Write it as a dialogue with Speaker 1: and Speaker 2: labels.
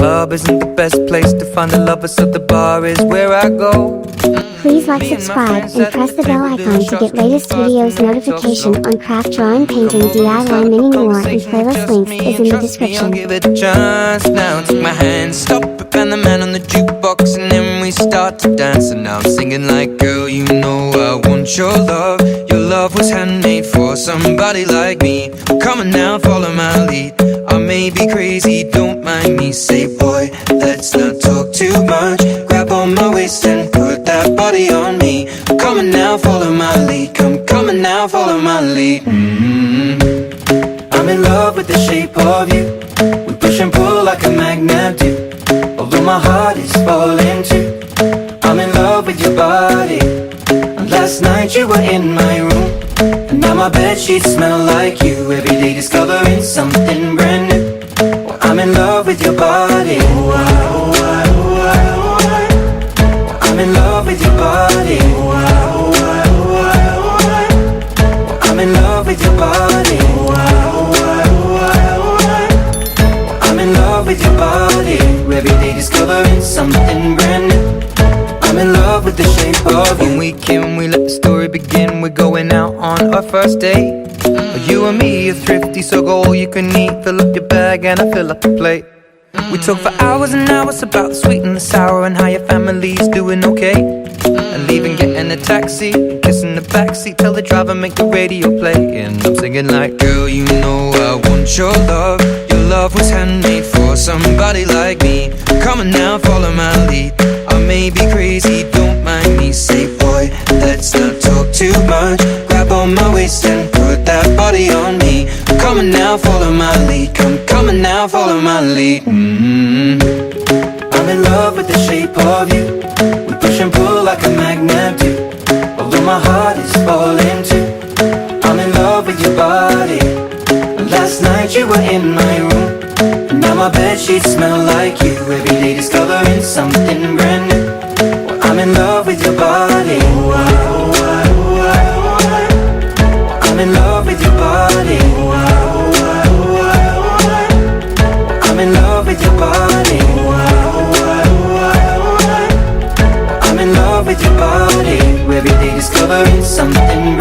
Speaker 1: club isn't the best place to find the lovers, so the bar is where I go.
Speaker 2: Please like, subscribe, and press the bell icon to get latest videos notification on craft, drawing, painting, DIY, mini more, and playlist links is in the description.
Speaker 1: Give it a chance now, take my hand, stop it, and the man on the jukebox, and then we start to dance. And now I'm singing like, girl, you know I want your love. Your love was handmade for somebody like me. Come on now, follow my lead. I may be crazy, don't mind me. Say, boy, let's not talk too much. Grab on my waist and put that body on me. Come on now, follow my lead. Come on now, follow my lead. I'm in love with the shape of you. We push and pull like a magnet do. Although my heart is falling too. I'm in love with your body. And last night you were in my room, and now my bedsheets smell like you. Every day discovering something brand new. Well, I'm in love with your body. I'm in love with your body. I'm in love with your body. I'm in love with your body. Every day discovering something brand new. I'm in love with the shape of you. When we can, we let the story begin. We're going out on our first date. You and me are thrifty, so go all you can eat. Fill up your bag and I fill up the plate. We talk for hours and hours about the sweet and the sour, and how your family's doing okay. And leaving, getting a taxi, kissing the backseat, tell the driver make the radio play. And I'm singing like, girl, you know I want your love. Your love was handmade for somebody like me. Come on now, follow my lead. I may be crazy, don't mind me. Say, boy, let's not talk too much. Grab on my waist and put that body on me. Come on now, follow my lead. Come on now, follow my lead. I'm in love with the shape of you. We push and pull like a magnet do. Although my heart is falling too. I'm in love with your body. And last night you were in my room, and now my bedsheets smell like you. Every day discovering something brand new. Well, I'm in love with your body. I'm in love with your body. I'm in love with your body. I'm in love with your body. Every day discovering something